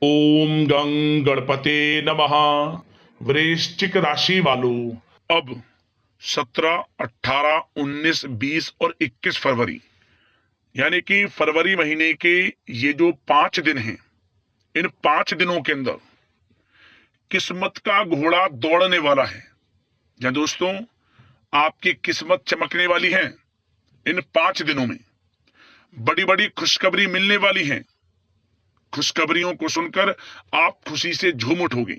ओम गं गणपते नमः। वृश्चिक राशि वालों, अब 17, 18, 19, 20 और 21 फरवरी यानी कि फरवरी महीने के ये जो 5 दिन हैं, इन 5 दिनों के अंदर किस्मत का घोड़ा दौड़ने वाला है। या दोस्तों, आपकी किस्मत चमकने वाली है। इन 5 दिनों में बड़ी बड़ी खुशखबरी मिलने वाली है। खुशखबरियों को सुनकर आप खुशी से झूम उठोगे।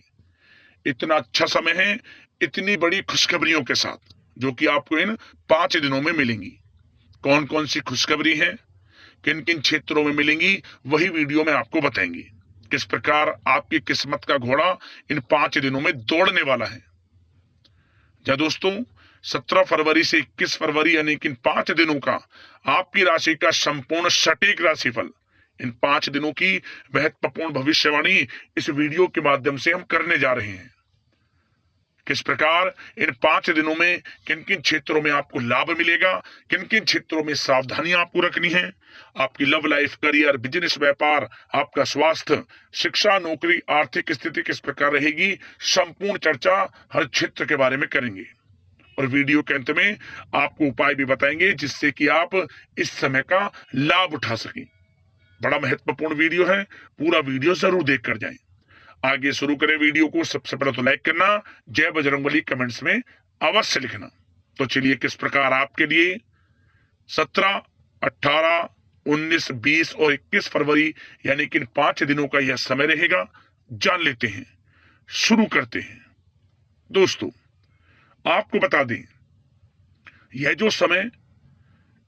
इतना अच्छा समय है इतनी बड़ी खुशखबरियों के साथ, जो कि आपको इन 5 दिनों में मिलेंगी। कौन कौन सी खुशखबरी है, किन किन क्षेत्रों में मिलेंगी, वही वीडियो में आपको बताएंगे। किस प्रकार आपकी किस्मत का घोड़ा इन 5 दिनों में दौड़ने वाला है। या दोस्तों, 17 फरवरी से 21 फरवरी यानी कि इन 5 दिनों का आपकी राशि का संपूर्ण सटीक राशिफल, इन 5 दिनों की महत्वपूर्ण भविष्यवाणी इस वीडियो के माध्यम से हम करने जा रहे हैं। किस प्रकार इन 5 दिनों में किन किन क्षेत्रों में आपको लाभ मिलेगा, किन किन क्षेत्रों में सावधानियां आपको रखनी है। आपकी लव लाइफ, करियर, बिजनेस, व्यापार, आपका स्वास्थ्य, शिक्षा, नौकरी, आर्थिक स्थिति किस प्रकार रहेगी, संपूर्ण चर्चा हर क्षेत्र के बारे में करेंगे। और वीडियो के अंत में आपको उपाय भी बताएंगे जिससे कि आप इस समय का लाभ उठा सकें। बड़ा महत्वपूर्ण वीडियो है, पूरा वीडियो जरूर देख कर जाएं। आगे शुरू करें वीडियो को। सबसे पहले तो लाइक करना, जय बजरंगबली कमेंट्स में अवश्य लिखना। तो चलिए, किस प्रकार आपके लिए 17, 18, 19, 20 और 21 फरवरी यानी कि इन 5 दिनों का यह समय रहेगा, जान लेते हैं। शुरू करते हैं। दोस्तों, आपको बता दें, यह जो समय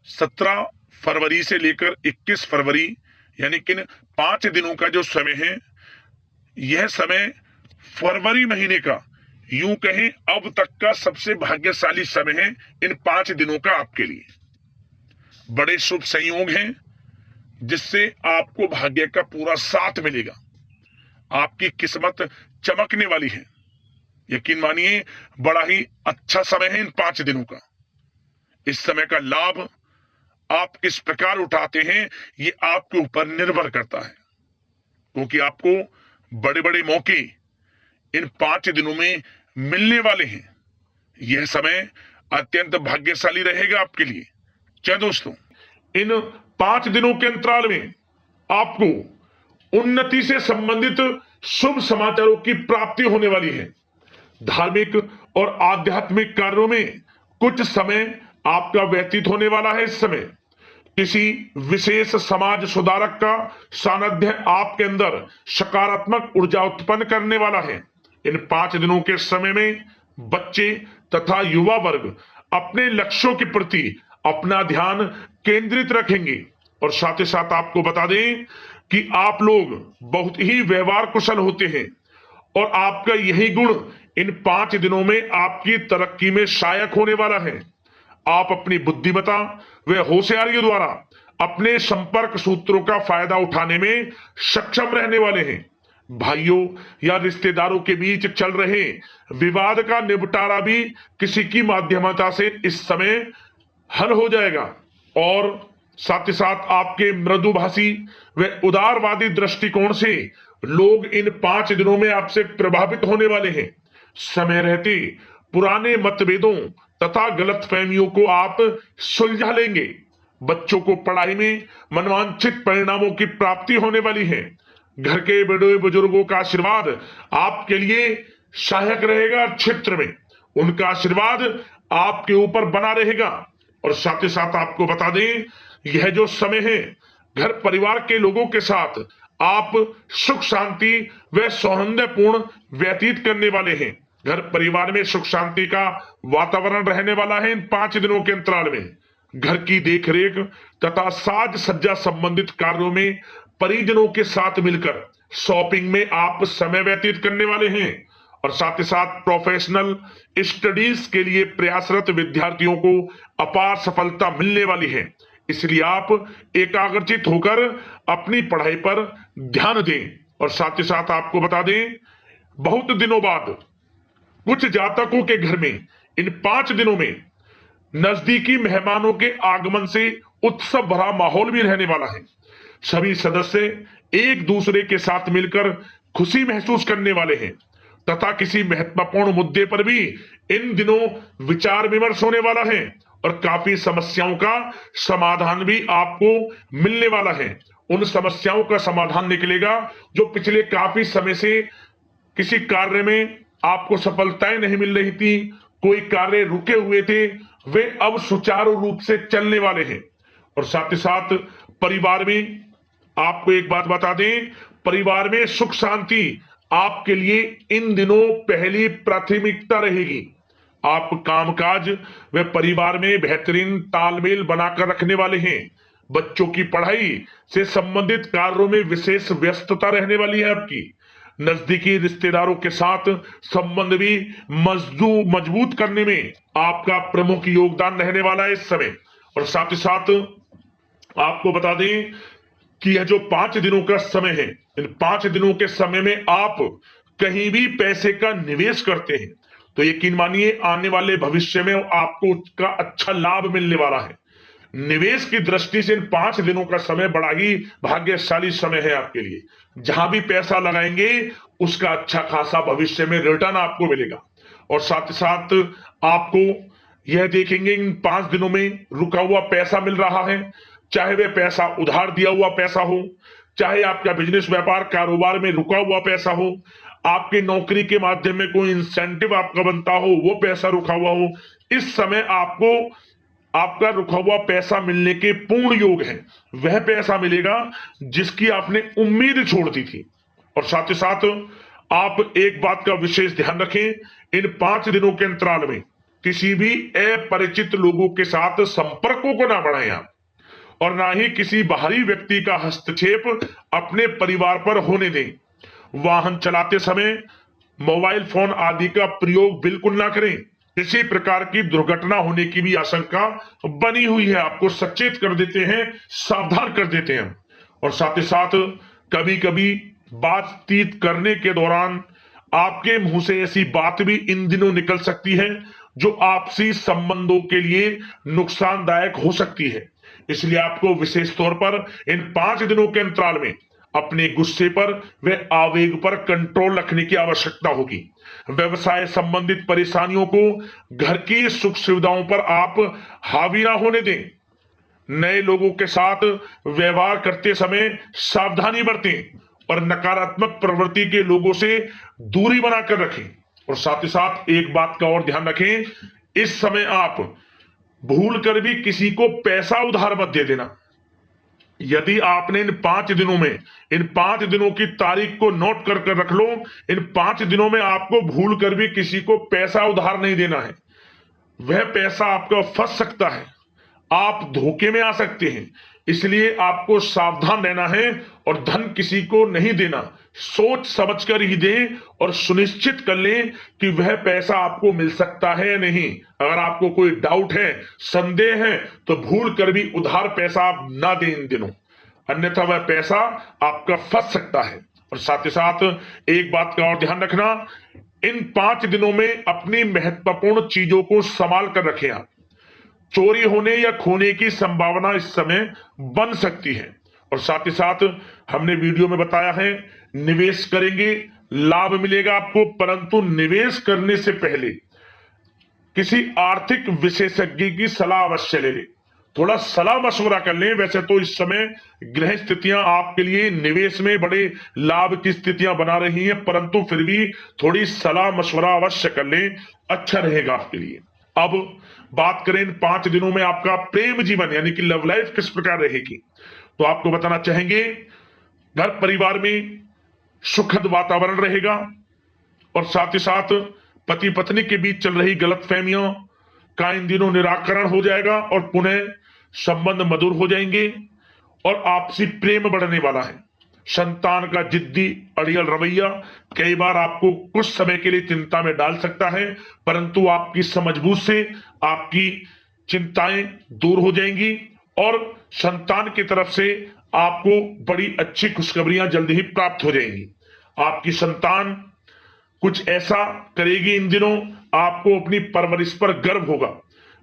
17 फरवरी से लेकर 21 फरवरी यानी कि इन 5 दिनों का जो समय है, यह समय फरवरी महीने का यूं कहें अब तक का सबसे भाग्यशाली समय है। इन 5 दिनों का आपके लिए बड़े शुभ संयोग हैं जिससे आपको भाग्य का पूरा साथ मिलेगा। आपकी किस्मत चमकने वाली है। यकीन मानिए, बड़ा ही अच्छा समय है इन 5 दिनों का। इस समय का लाभ आप किस प्रकार उठाते हैं, ये आपके ऊपर निर्भर करता है, क्योंकि आपको बड़े बड़े मौके इन 5 दिनों में मिलने वाले हैं। यह समय अत्यंत भाग्यशाली रहेगा आपके लिए। क्या दोस्तों, इन 5 दिनों के अंतराल में आपको उन्नति से संबंधित शुभ समाचारों की प्राप्ति होने वाली है। धार्मिक और आध्यात्मिक कार्यों में कुछ समय आपका व्यतीत होने वाला है। इस समय किसी विशेष समाज सुधारक का सानिध्य आपके अंदर सकारात्मक ऊर्जा उत्पन्न करने वाला है। इन 5 दिनों के समय में बच्चे तथा युवा वर्ग अपने लक्ष्यों के प्रति अपना ध्यान केंद्रित रखेंगे। और साथ ही साथ आपको बता दें कि आप लोग बहुत ही व्यवहार कुशल होते हैं और आपका यही गुण इन 5 दिनों में आपकी तरक्की में सहायक होने वाला है। आप अपनी बुद्धिमत्ता व होशियारी द्वारा अपने संपर्क सूत्रों का फायदा उठाने में सक्षम रहने वाले हैं। भाइयों या रिश्तेदारों के बीच चल रहे विवाद का निपटारा भी किसी की माध्यमता से इस समय हल हो जाएगा। और साथ ही साथ आपके मृदुभाषी व उदारवादी दृष्टिकोण से लोग इन 5 दिनों में आपसे प्रभावित होने वाले हैं। समय रहते पुराने मतभेदों तथा गलतफहमियों को आप सुलझा लेंगे। बच्चों को पढ़ाई में मनवांछित परिणामों की प्राप्ति होने वाली है। घर के बड़े बुजुर्गों का आशीर्वाद आपके लिए सहायक रहेगा। क्षेत्र में उनका आशीर्वाद आपके ऊपर बना रहेगा। और साथ ही साथ आपको बता दें, यह जो समय है, घर परिवार के लोगों के साथ आप सुख शांति व सौहार्दपूर्ण व्यतीत करने वाले हैं। घर परिवार में सुख शांति का वातावरण रहने वाला है। इन 5 दिनों के अंतराल में घर की देखरेख तथा साज सज्जा संबंधित कार्यों में परिजनों के साथ मिलकर शॉपिंग में आप समय व्यतीत करने वाले हैं। और साथ ही साथ प्रोफेशनल स्टडीज के लिए प्रयासरत विद्यार्थियों को अपार सफलता मिलने वाली है। इसलिए आप एकाग्रचित होकर अपनी पढ़ाई पर ध्यान दें। और साथ ही साथ आपको बता दें, बहुत दिनों बाद कुछ जातकों के घर में इन 5 दिनों में नजदीकी मेहमानों के आगमन से उत्सव भरा माहौल भी रहने वाला है। सभी सदस्य एक दूसरे के साथ मिलकर खुशी महसूस करने वाले हैं तथा किसी महत्वपूर्ण मुद्दे पर भी इन दिनों विचार विमर्श होने वाला है और काफी समस्याओं का समाधान भी आपको मिलने वाला है। उन समस्याओं का समाधान निकलेगा जो पिछले काफी समय से किसी कार्य में आपको सफलताएं नहीं मिल रही थी, कोई कार्य रुके हुए थे, वे अब सुचारू रूप से चलने वाले हैं। और साथ ही साथ परिवार में आपको एक बात बता दें, परिवार में सुख शांति आपके लिए इन दिनों पहली प्राथमिकता रहेगी। आप कामकाज व परिवार में बेहतरीन तालमेल बनाकर रखने वाले हैं। बच्चों की पढ़ाई से संबंधित कार्यों में विशेष व्यस्तता रहने वाली है आपकी। नजदीकी रिश्तेदारों के साथ संबंध भी मजबूत करने में आपका प्रमुख योगदान रहने वाला है इस समय। और साथ ही साथ आपको बता दें कि यह जो 5 दिनों का समय है, इन 5 दिनों के समय में आप कहीं भी पैसे का निवेश करते हैं तो यकीन मानिए आने वाले भविष्य में आपको उसका अच्छा लाभ मिलने वाला है। निवेश की दृष्टि से इन 5 दिनों का समय बड़ा ही भाग्यशाली समय है आपके लिए। जहां भी पैसा लगाएंगे उसका अच्छा खासा भविष्य में रिटर्न आपको मिलेगा। और साथ ही साथ आपको यह देखेंगे इन 5 दिनों में रुका हुआ पैसा मिल रहा है, चाहे वह पैसा उधार दिया हुआ पैसा हो, चाहे आपका बिजनेस व्यापार कारोबार में रुका हुआ पैसा हो, आपकी नौकरी के माध्यम में कोई इंसेंटिव आपका बनता हो, वो पैसा रुका हुआ हो, इस समय आपको आपका रुका हुआ पैसा मिलने के पूर्ण योग है। वह पैसा मिलेगा जिसकी आपने उम्मीद छोड़ दी थी। और साथ ही साथ आप एक बात का विशेष ध्यान रखें, इन 5 दिनों के अंतराल में किसी भी अपरिचित लोगों के साथ संपर्कों को ना बढ़ाएं आप, और ना ही किसी बाहरी व्यक्ति का हस्तक्षेप अपने परिवार पर होने दें। वाहन चलाते समय मोबाइल फोन आदि का प्रयोग बिल्कुल ना करें। किसी प्रकार की दुर्घटना होने की भी आशंका बनी हुई है, आपको सचेत कर देते हैं, सावधान कर देते हैं। और साथ ही साथ कभी कभी बातचीत करने के दौरान आपके मुंह से ऐसी बात भी इन दिनों निकल सकती है जो आपसी संबंधों के लिए नुकसानदायक हो सकती है। इसलिए आपको विशेष तौर पर इन 5 दिनों के अंतराल में अपने गुस्से पर व आवेग पर कंट्रोल रखने की आवश्यकता होगी। व्यवसाय संबंधित परेशानियों को घर की सुख सुविधाओं पर आप हावी ना होने दें। नए लोगों के साथ व्यवहार करते समय सावधानी बरतें और नकारात्मक प्रवृत्ति के लोगों से दूरी बनाकर रखें। और साथ ही साथ एक बात का और ध्यान रखें, इस समय आप भूल कर भी किसी को पैसा उधार मत दे देना। यदि आपने इन 5 दिनों में इन 5 दिनों की तारीख को नोट कर रख लो, इन 5 दिनों में आपको भूल कर भी किसी को पैसा उधार नहीं देना है। वह पैसा आपका फंस सकता है, आप धोखे में आ सकते हैं। इसलिए आपको सावधान रहना है और धन किसी को नहीं देना। सोच समझ कर ही दें और सुनिश्चित कर लें कि वह पैसा आपको मिल सकता है या नहीं। अगर आपको कोई डाउट है, संदेह है, तो भूल कर भी उधार पैसा आप ना दें इन दिनों, अन्यथा वह पैसा आपका फंस सकता है। और साथ ही साथ एक बात का और ध्यान रखना, इन 5 दिनों में अपनी महत्वपूर्ण चीजों को संभाल कर रखें आप। चोरी होने या खोने की संभावना इस समय बन सकती है। और साथ ही साथ हमने वीडियो में बताया है, निवेश करेंगे लाभ मिलेगा आपको, परंतु निवेश करने से पहले किसी आर्थिक विशेषज्ञ की सलाह अवश्य ले लें, थोड़ा सलाह मशवरा कर लें। वैसे तो इस समय ग्रह स्थितियां आपके लिए निवेश में बड़े लाभ की स्थितियां बना रही हैं, परंतु फिर भी थोड़ी सलाह मशवरा अवश्य कर लें, अच्छा रहेगा आपके लिए। अब बात करें इन 5 दिनों में आपका प्रेम जीवन यानी कि लव लाइफ किस प्रकार रहेगी, तो आपको बताना चाहेंगे घर परिवार में सुखद वातावरण रहेगा और साथ ही साथ पति पत्नी के बीच चल रही गलतफहमियों का इन दिनों निराकरण हो जाएगा और पुनः संबंध मधुर हो जाएंगे और आपसी प्रेम बढ़ने वाला है। संतान का जिद्दी अड़ियल रवैया कई बार आपको कुछ समय के लिए चिंता में डाल सकता है, परंतु आपकी समझबूझ से आपकी चिंताएं दूर हो जाएंगी और संतान की तरफ से आपको बड़ी अच्छी खुशखबरियां जल्द ही प्राप्त हो जाएंगी। आपकी संतान कुछ ऐसा करेगी इन दिनों, आपको अपनी परवरिश पर गर्व होगा।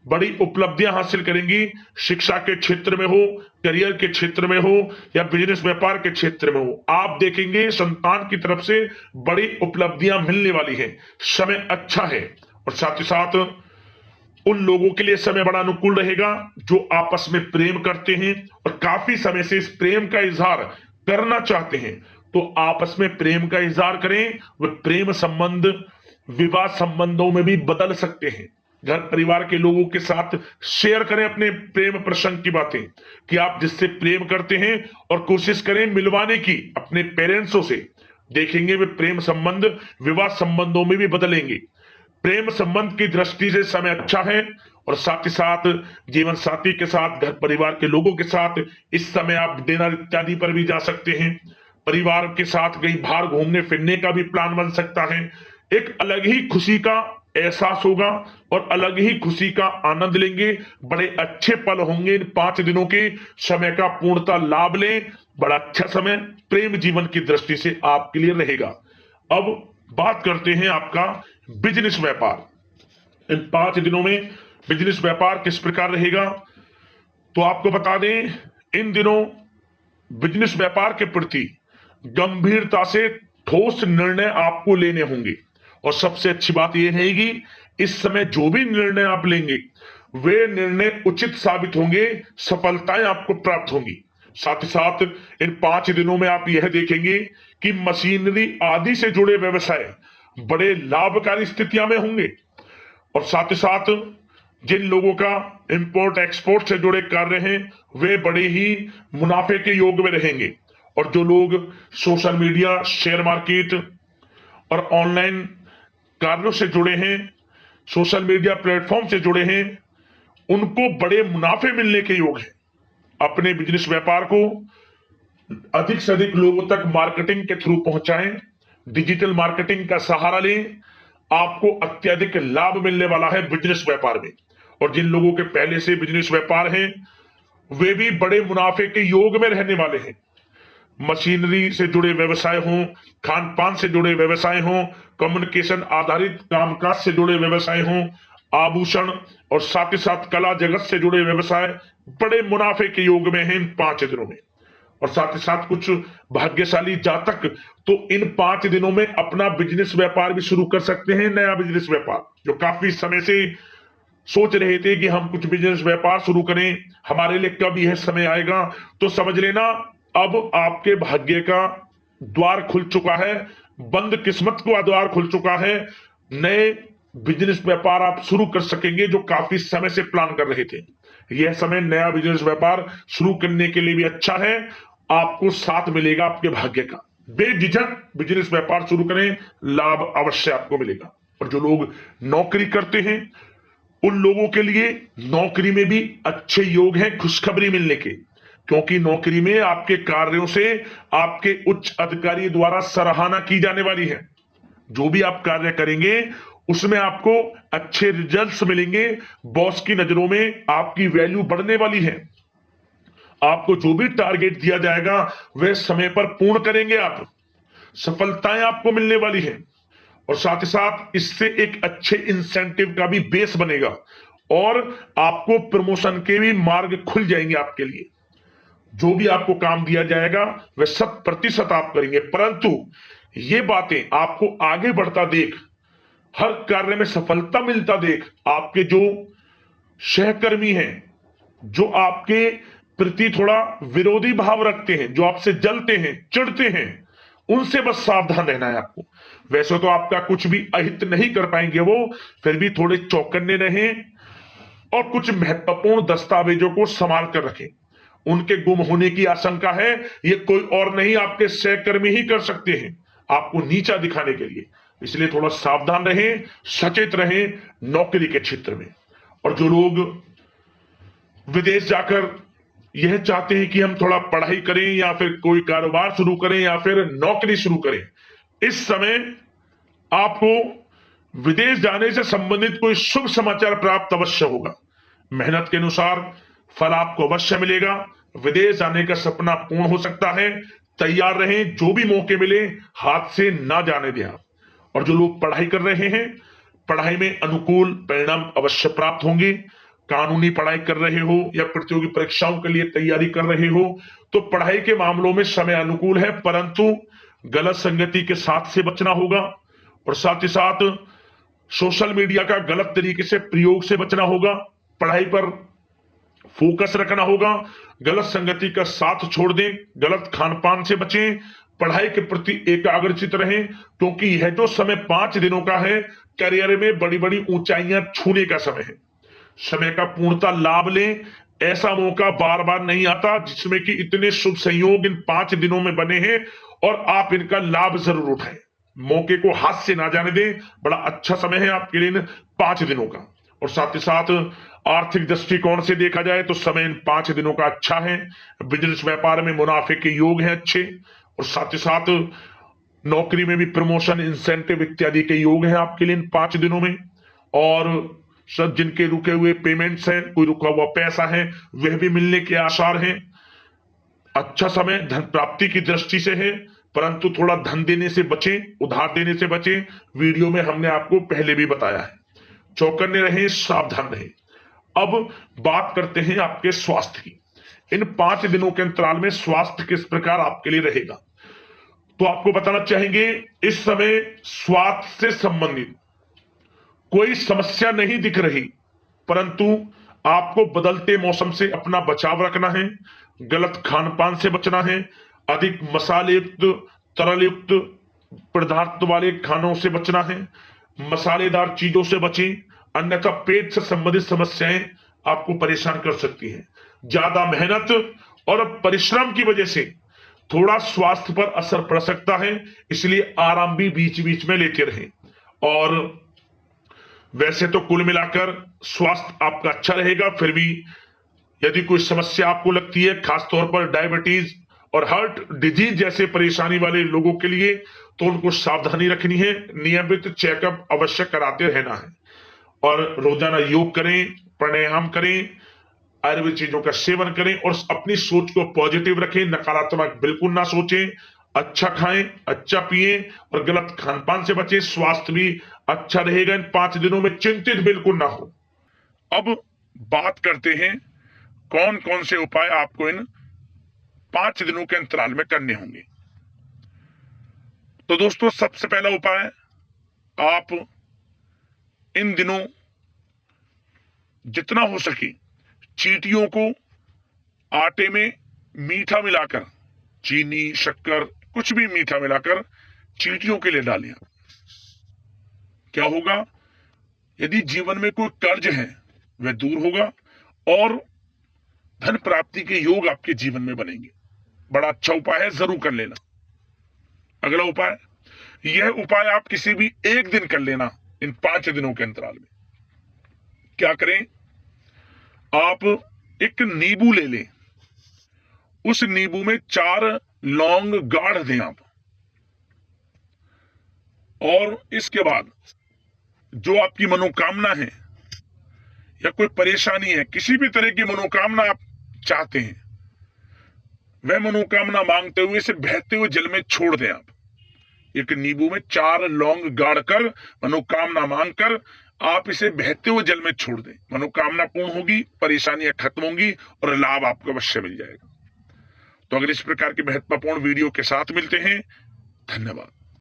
बड़ी उपलब्धियां हासिल करेंगी। शिक्षा के क्षेत्र में हो, करियर के क्षेत्र में हो या बिजनेस व्यापार के क्षेत्र में हो, आप देखेंगे संतान की तरफ से बड़ी उपलब्धियां मिलने वाली है। समय अच्छा है और साथ ही साथ उन लोगों के लिए समय बड़ा अनुकूल रहेगा जो आपस में प्रेम करते हैं और काफी समय से इस प्रेम का इजहार करना चाहते हैं। तो आपस में प्रेम का इजहार करें। वह प्रेम संबंध विवाह संबंधों में भी बदल सकते हैं। घर परिवार के लोगों के साथ शेयर करें अपने प्रेम प्रसंग की बातें कि आप जिससे प्रेम करते हैं और कोशिश करें मिलवाने की अपने पेरेंट्सों से। देखेंगे वे प्रेम संबंध विवाह संबंधों में भी बदलेंगे। प्रेम संबंध की दृष्टि से समय अच्छा है और साथ ही साथ जीवन साथी के साथ, घर परिवार के लोगों के साथ इस समय आप डिनर इत्यादि पर भी जा सकते हैं। परिवार के साथ कहीं बाहर घूमने फिरने का भी प्लान बन सकता है। एक अलग ही खुशी का एहसास होगा और अलग ही खुशी का आनंद लेंगे। बड़े अच्छे पल होंगे इन 5 दिनों के। समय का पूर्णता लाभ लें। बड़ा अच्छा समय प्रेम जीवन की दृष्टि से आपके लिए रहेगा। अब बात करते हैं आपका बिजनेस व्यापार। इन 5 दिनों में बिजनेस व्यापार किस प्रकार रहेगा, तो आपको बता दें इन दिनों बिजनेस व्यापार के प्रति गंभीरता से ठोस निर्णय आपको लेने होंगे। और सबसे अच्छी बात यह रहेगी इस समय जो भी निर्णय आप लेंगे वे निर्णय उचित साबित होंगे, सफलताएं आपको प्राप्त होंगी। साथ ही साथ इन 5 दिनों में आप यह देखेंगे कि मशीनरी आदि से जुड़े व्यवसाय बड़े लाभकारी स्थितियां में होंगे। और साथ ही साथ जिन लोगों का इंपोर्ट एक्सपोर्ट से जुड़े कार्य हैं वे बड़े ही मुनाफे के योग में रहेंगे। और जो लोग सोशल मीडिया, शेयर मार्केट और ऑनलाइन कार्यों से जुड़े हैं, सोशल मीडिया प्लेटफॉर्म से जुड़े हैं, उनको बड़े मुनाफे मिलने के योग हैं। अपने बिजनेस व्यापार को अधिक से अधिक लोगों तक मार्केटिंग के थ्रू पहुंचाएं। डिजिटल मार्केटिंग का सहारा लें। आपको अत्यधिक लाभ मिलने वाला है बिजनेस व्यापार में। और जिन लोगों के पहले से बिजनेस व्यापार हैं वे भी बड़े मुनाफे के योग में रहने वाले हैं। मशीनरी से जुड़े व्यवसाय हों, खान पान से जुड़े व्यवसाय हों, कम्युनिकेशन आधारित कामकाज से जुड़े व्यवसाय हों, आभूषण और साथ ही साथ कला जगत से जुड़े व्यवसाय बड़े मुनाफे के योग में हैं इन 5 दिनों में। और साथ ही साथ कुछ भाग्यशाली जातक तो इन 5 दिनों में अपना बिजनेस व्यापार भी शुरू कर सकते हैं। नया बिजनेस व्यापार जो काफी समय से सोच रहे थे कि हम कुछ बिजनेस व्यापार शुरू करें, हमारे लिए कब यह समय आएगा, तो समझ लेना अब आपके भाग्य का द्वार खुल चुका है। बंद किस्मत का द्वार खुल चुका है। नए बिजनेस व्यापार आप शुरू कर सकेंगे जो काफी समय से प्लान कर रहे थे। यह समय नया बिजनेस व्यापार शुरू करने के लिए भी अच्छा है। आपको साथ मिलेगा आपके भाग्य का। बेझिझक बिजनेस व्यापार शुरू करें, लाभ अवश्य आपको मिलेगा। और जो लोग नौकरी करते हैं उन लोगों के लिए नौकरी में भी अच्छे योग हैं खुशखबरी मिलने के, क्योंकि नौकरी में आपके कार्यों से आपके उच्च अधिकारी द्वारा सराहना की जाने वाली है। जो भी आप कार्य करेंगे उसमें आपको अच्छे रिजल्ट्स मिलेंगे। बॉस की नजरों में आपकी वैल्यू बढ़ने वाली है। आपको जो भी टारगेट दिया जाएगा वह समय पर पूर्ण करेंगे आप। सफलताएं आपको मिलने वाली है। और साथ ही साथ इससे एक अच्छे इंसेंटिव का भी बेस बनेगा और आपको प्रमोशन के भी मार्ग खुल जाएंगे आपके लिए। जो भी आपको काम दिया जाएगा वह 100% आप करेंगे। परंतु ये बातें आपको आगे बढ़ता देख, हर कार्य में सफलता मिलता देख, आपके जो सहकर्मी हैं, जो आपके प्रति थोड़ा विरोधी भाव रखते हैं, जो आपसे जलते हैं, चिढ़ते हैं, उनसे बस सावधान रहना है आपको। वैसे तो आपका कुछ भी अहित नहीं कर पाएंगे वो, फिर भी थोड़े चौकन्ने रहें और कुछ महत्वपूर्ण दस्तावेजों को संभाल कर रखें। उनके गुम होने की आशंका है, ये कोई और नहीं आपके सहकर्मी ही कर सकते हैं आपको नीचा दिखाने के लिए। इसलिए थोड़ा सावधान रहें, सचेत रहें नौकरी के क्षेत्र में। और जो लोग विदेश जाकर यह चाहते हैं कि हम थोड़ा पढ़ाई करें या फिर कोई कारोबार शुरू करें या फिर नौकरी शुरू करें, इस समय आपको विदेश जाने से संबंधित कोई शुभ समाचार प्राप्त अवश्य होगा। मेहनत के अनुसार फल आपको अवश्य मिलेगा। विदेश जाने का सपना पूर्ण हो सकता है। तैयार रहें, जो भी मौके मिले हाथ से ना जाने दें आप। और जो लोग पढ़ाई कर रहे हैं, पढ़ाई में अनुकूल परिणाम अवश्य प्राप्त होंगे। कानूनी पढ़ाई कर रहे हो या प्रतियोगी परीक्षाओं के लिए तैयारी कर रहे हो तो पढ़ाई के मामलों में समय अनुकूल है, परंतु गलत संगति के साथ से बचना होगा और साथ ही साथ सोशल मीडिया का गलत तरीके से प्रयोग से बचना होगा। पढ़ाई पर फोकस रखना होगा, गलत संगति का साथ छोड़ दें, गलत खान पान से बचें, पढ़ाई के प्रति एकाग्रचित रहें, क्योंकि यह जो समय 5 दिनों का है करियर में बड़ी बड़ी ऊंचाइयां छूने का समय है। समय का पूर्णता लाभ लें, ऐसा मौका बार बार नहीं आता जिसमें कि इतने शुभ संयोग इन 5 दिनों में बने हैं और आप इनका लाभ जरूर उठाएं। मौके को हाथ से ना जाने दें, बड़ा अच्छा समय है आपके लिए इन 5 दिनों का। और साथ ही साथ आर्थिक दृष्टिकोण से देखा जाए तो समय इन 5 दिनों का अच्छा है। बिजनेस व्यापार में मुनाफे के योग हैं अच्छे, और साथ ही साथ नौकरी में भी प्रमोशन, इंसेंटिव इत्यादि के योग हैं आपके लिए इन 5 दिनों में। और सब जिनके रुके हुए पेमेंट्स हैं, कोई रुका हुआ पैसा है, वह भी मिलने के आसार हैं। अच्छा समय धन प्राप्ति की दृष्टि से है, परंतु थोड़ा धन देने से बचें, उधार देने से बचें। वीडियो में हमने आपको पहले भी बताया है। चौकन्ने रहें, सावधान रहें। अब बात करते हैं आपके स्वास्थ्य की। इन 5 दिनों के अंतराल में स्वास्थ्य किस प्रकार आपके लिए रहेगा, तो आपको बताना चाहेंगे इस समय स्वास्थ्य से संबंधित कोई समस्या नहीं दिख रही, परंतु आपको बदलते मौसम से अपना बचाव रखना है, गलत खान पान से बचना है, अधिक मसाले युक्त, तरल युक्त पदार्थ वाले खानों से बचना है, मसालेदार चीजों से बचें, अन्यथा पेट से संबंधित समस्याएं आपको परेशान कर सकती हैं। ज्यादा मेहनत और परिश्रम की वजह से थोड़ा स्वास्थ्य पर असर पड़ सकता है, इसलिए आराम भी बीच बीच में लेते रहें। और वैसे तो कुल मिलाकर स्वास्थ्य आपका अच्छा रहेगा, फिर भी यदि कोई समस्या आपको लगती है, खासतौर पर डायबिटीज और हार्ट डिजीज जैसे परेशानी वाले लोगों के लिए, तो उनको सावधानी रखनी है, नियमित चेकअप अवश्य कराते रहना है और रोजाना योग करें, प्राणायाम करें, आयुर्वेद चीजों का सेवन करें और अपनी सोच को पॉजिटिव रखें, नकारात्मक बिल्कुल ना सोचें, अच्छा खाएं, अच्छा पिएं और गलत खान पान से बचें। स्वास्थ्य भी अच्छा रहेगा इन 5 दिनों में, चिंतित बिल्कुल ना हो। अब बात करते हैं कौन कौन से उपाय आपको इन 5 दिनों के अंतराल में करने होंगे। तो दोस्तों, सबसे पहला उपाय, आप इन दिनों जितना हो सके चींटियों को आटे में मीठा मिलाकर, चीनी, शक्कर, कुछ भी मीठा मिलाकर चींटियों के लिए डालें। क्या होगा, यदि जीवन में कोई कर्ज है वह दूर होगा और धन प्राप्ति के योग आपके जीवन में बनेंगे। बड़ा अच्छा उपाय है, जरूर कर लेना। अगला उपाय, यह उपाय आप किसी भी एक दिन कर लेना इन 5 दिनों के अंतराल में। क्या करें, आप एक नींबू ले लें, उस नींबू में 4 लौंग गाड़ दें आप, और इसके बाद जो आपकी मनोकामना है या कोई परेशानी है, किसी भी तरह की मनोकामना आप चाहते हैं, वह मनोकामना मांगते हुए इसे बहते हुए जल में छोड़ दें आप। एक नींबू में 4 लौंग गाड़कर मनोकामना मांगकर आप इसे बहते हुए जल में छोड़ दें। मनोकामना पूर्ण होगी, परेशानियां खत्म होंगी और लाभ आपको अवश्य मिल जाएगा। तो अगर इस प्रकार की महत्वपूर्ण वीडियो के साथ मिलते हैं, धन्यवाद।